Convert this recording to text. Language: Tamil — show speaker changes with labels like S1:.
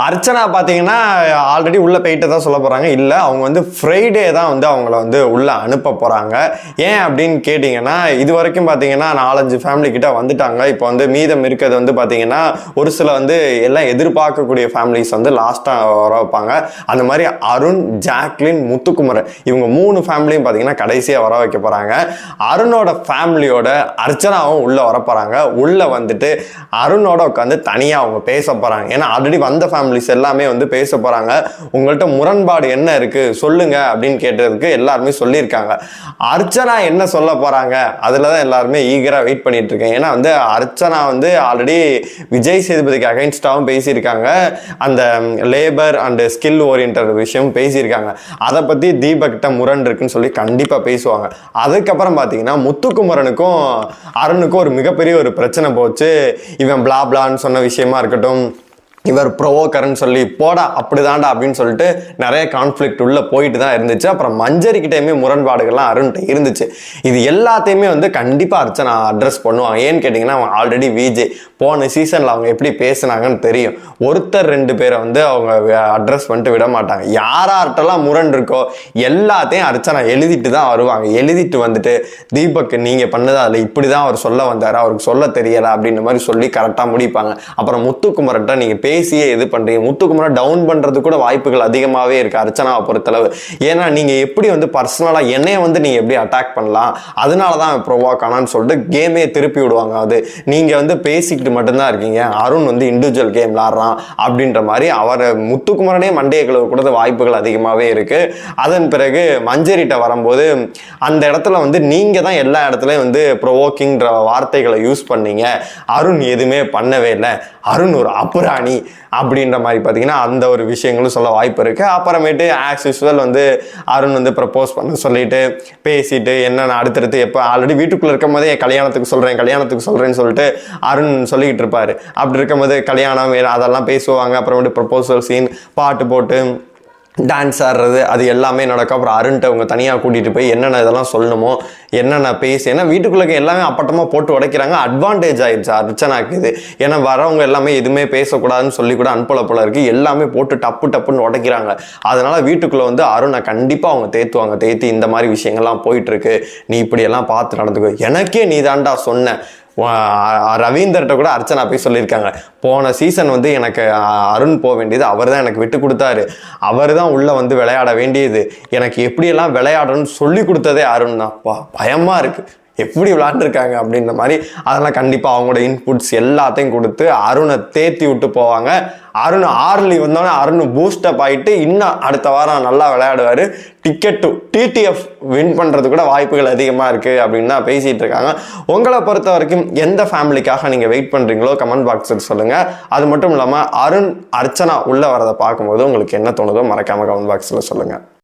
S1: அர்ச்சனா பார்த்தீங்கன்னா ஆல்ரெடி உள்ளே போயிட்டு தான் சொல்ல போகிறாங்க. இல்லை, அவங்க வந்து ஃப்ரைடே தான் வந்து அவங்கள வந்து உள்ளே அனுப்ப போகிறாங்க. ஏன் அப்படின்னு கேட்டிங்கன்னா, இது வரைக்கும் பார்த்தீங்கன்னா 4-5 ஃபேமிலி கிட்ட வந்துட்டாங்க. இப்போ வந்து மீதம் இருக்கிறது வந்து பார்த்தீங்கன்னா ஒரு சில வந்து எல்லாம் எதிர்பார்க்கக்கூடிய ஃபேமிலிஸ் வந்து லாஸ்ட்டாக வர வைப்பாங்க. அந்த மாதிரி அருண், ஜாக்லின், முத்துக்குமரன் இவங்க 3 ஃபேமிலியும் பார்த்தீங்கன்னா கடைசியாக வர வைக்க போகிறாங்க. அருணோட ஃபேமிலியோட அர்ச்சனாவும் உள்ளே வர போகிறாங்க. உள்ளே வந்துட்டு அருணோட உட்காந்து தனியாக அவங்க பேச போகிறாங்க. ஏன்னா ஆல்ரெடி வந்த ஃபேமிலிஸ் எல்லாமே வந்து பேச போகிறாங்க. உங்கள்கிட்ட முரண்பாடு என்ன இருக்குது சொல்லுங்க அப்படின்னு கேட்டதுக்கு எல்லாருமே சொல்லியிருக்காங்க. அர்ச்சனா என்ன சொல்ல போகிறாங்க அதில் தான் எல்லாருமே ஈகராக வெயிட் பண்ணிட்டு இருக்கேன். ஏன்னா வந்து அர்ச்சனா வந்து ஆல்ரெடி விஜய் சேதுபதிக்கு அகைன்ஸ்டாகவும் பேசியிருக்காங்க. அந்த லேபர் அண்ட் ஸ்கில் ஓரியன்ட் விஷயம் பேசியிருக்காங்க. அதை பற்றி தீபக்கிட்ட முரண் இருக்குன்னு சொல்லி கண்டிப்பாக பேசுவாங்க. அதுக்கப்புறம் பார்த்தீங்கன்னா முத்துக்குமரனுக்கும் அருணுக்கும் ஒரு மிகப்பெரிய ஒரு பிரச்சனை போச்சு. இவன் பிளா பிளான்னு சொன்ன விஷயமா இருக்கட்டும், இவர் ப்ரொவோக்கர்ன்னு சொல்லி போடா அப்படிதான்டா அப்படின்னு சொல்லிட்டு நிறைய கான்ஃப்ளிக்ட் உள்ள போயிட்டு தான் இருந்துச்சு. அப்புறம் மஞ்சரிக்கிட்டேயுமே முரண்பாடுகள்லாம் அருண்கிட்ட இருந்துச்சு. இது எல்லாத்தையுமே வந்து கண்டிப்பாக அர்ச்சனா அட்ரஸ் பண்ணுவாங்க. ஏன்னு கேட்டிங்கன்னா அவங்க ஆல்ரெடி விஜே போன சீசனில் அவங்க எப்படி பேசுனாங்கன்னு தெரியும். ஒருத்தர் 2 பேரை வந்து அவங்க அட்ரஸ் பண்ணிட்டு விட மாட்டாங்க. யார்கிட்டலாம் முரண் இருக்கோ எல்லாத்தையும் அர்ச்சனா எழுதிட்டு தான் வருவாங்க. எழுதிட்டு வந்துட்டு தீபக் நீங்கள் பண்ணது அதில் இப்படி தான் அவர் சொல்ல வந்தார், அவருக்கு சொல்ல தெரியலை அப்படின்ற மாதிரி சொல்லி கரெக்டாக முடிப்பாங்க. அப்புறம் முத்துக்குமரன்ட்ட நீங்கள் பேசியே இது பண்றீங்க. முத்துக்குமரை டவுன் பண்றது கூட வாய்ப்புகள் அதிகமாகவே இருக்கு அர்ச்சனாவை பொறுத்தளவு. ஏன்னா நீங்க எப்படி வந்து பர்சனலா என்னைய வந்து நீங்க எப்படி அட்டாக் பண்ணலாம், அதனாலதான் ப்ரோவாக் ஆனான்னு சொல்லிட்டு கேமே திருப்பி விடுவாங்க. அது நீங்க வந்து பேசிக்கிட்டு மட்டும்தான் இருக்கீங்க, அருண் வந்து இண்டிவிஜுவல் கேம் விளாடுறான் அப்படின்ற மாதிரி அவர் முத்துக்குமரனே மண்டைய கழுவ கூட வாய்ப்புகள் அதிகமாகவே இருக்கு. அதன் பிறகு மஞ்சரிட்ட வரும்போது அந்த இடத்துல வந்து நீங்க தான் எல்லா இடத்துலையும் வந்து ப்ரோவோக்கிங்ன்ற வார்த்தைகளை யூஸ் பண்ணீங்க, அருண் எதுவுமே பண்ணவே இல்லை, அருண் ஒரு அப்புராணி அப்படின்ற மாதிரி பார்த்தீங்கன்னா அந்த ஒரு விஷயங்களும் சொல்ல வாய்ப்பு இருக்குது. அப்புறமேட்டு ஆஸ் யூஸ்வல் வந்து அருண் வந்து ப்ரப்போஸ் பண்ண சொல்லிட்டு பேசிட்டு என்னென்ன அடுத்தடுத்து எப்போ ஆல்ரெடி வீட்டுக்குள்ளே இருக்கும் போதே கல்யாணத்துக்கு சொல்கிறேன்னு சொல்லிட்டு அருண் சொல்லிக்கிட்டு இருப்பார். அப்படி இருக்கும்போது கல்யாணம் அதெல்லாம் பேசுவாங்க. அப்புறமேட்டு ப்ரப்போசல் சீன், பாட்டு போட்டு டான்ஸ் ஆடுறது அது எல்லாமே நடக்கும். அப்புறம் அருண்கிட்ட அவங்க தனியாக கூட்டிகிட்டு போய் என்னென்ன இதெல்லாம் சொல்லணுமோ என்னென்ன பேசி, ஏன்னா வீட்டுக்குள்ளே எல்லாமே அப்பட்டமாக போட்டு உடைக்கிறாங்க. அட்வான்டேஜ் ஆயிடுச்சு அர்ச்சனாக்கு இது. ஏன்னா வரவங்க எல்லாமே எதுவுமே பேசக்கூடாதுன்னு சொல்லி கூட அனுப்பல போல இருக்குது. எல்லாமே போட்டு டப்புன்னு உடைக்கிறாங்க. அதனால வீட்டுக்குள்ளே வந்து அருணை கண்டிப்பாக அவங்க தேத்தி இந்த மாதிரி விஷயங்கள்லாம் போயிட்டுருக்கு, நீ இப்படியெல்லாம் பார்த்து நடந்துக்கோ, எனக்கே நீ தாண்டா சொன்ன. ரவீந்தர்கிட்ட கூட அர்ச்சனா போய் சொல்லியிருக்காங்க, போன சீசன் வந்து எனக்கு அருண் போக வேண்டியது அவர் தான் எனக்கு விட்டு கொடுத்தாரு, அவர் தான் உள்ளே வந்து விளையாட வேண்டியது, எனக்கு எப்படியெல்லாம் விளையாடணும்னு சொல்லி கொடுத்ததே அருண் தான். பயமாக இருக்குது எப்படி விளையாண்டுருக்காங்க அப்படின்ற மாதிரி. அதெல்லாம் கண்டிப்பாக அவங்களோட இன்புட்ஸ் எல்லாத்தையும் கொடுத்து அருணை தேத்தி விட்டு போவாங்க. அருண் ஆர்லி வந்தோடனே அருண் பூஸ்டப் ஆகிட்டு இன்னும் அடுத்த வாரம் நல்லா விளையாடுவார். டிக்கெட் டு டிடிஎஃப் வின் பண்ணுறது கூட வாய்ப்புகள் அதிகமாக இருக்குது அப்படின்னு தான் பேசிகிட்டு இருக்காங்க. உங்களை பொறுத்த வரைக்கும் எந்த ஃபேமிலிக்காக நீங்கள் வெயிட் பண்ணுறீங்களோ கமெண்ட் பாக்ஸில் சொல்லுங்கள். அது மட்டும் இல்லாமல் அருண் அர்ச்சனா உள்ளே வரதை பார்க்கும்போது உங்களுக்கு என்ன தோணுதோ மறக்காமல் கமெண்ட் பாக்ஸில் சொல்லுங்கள்.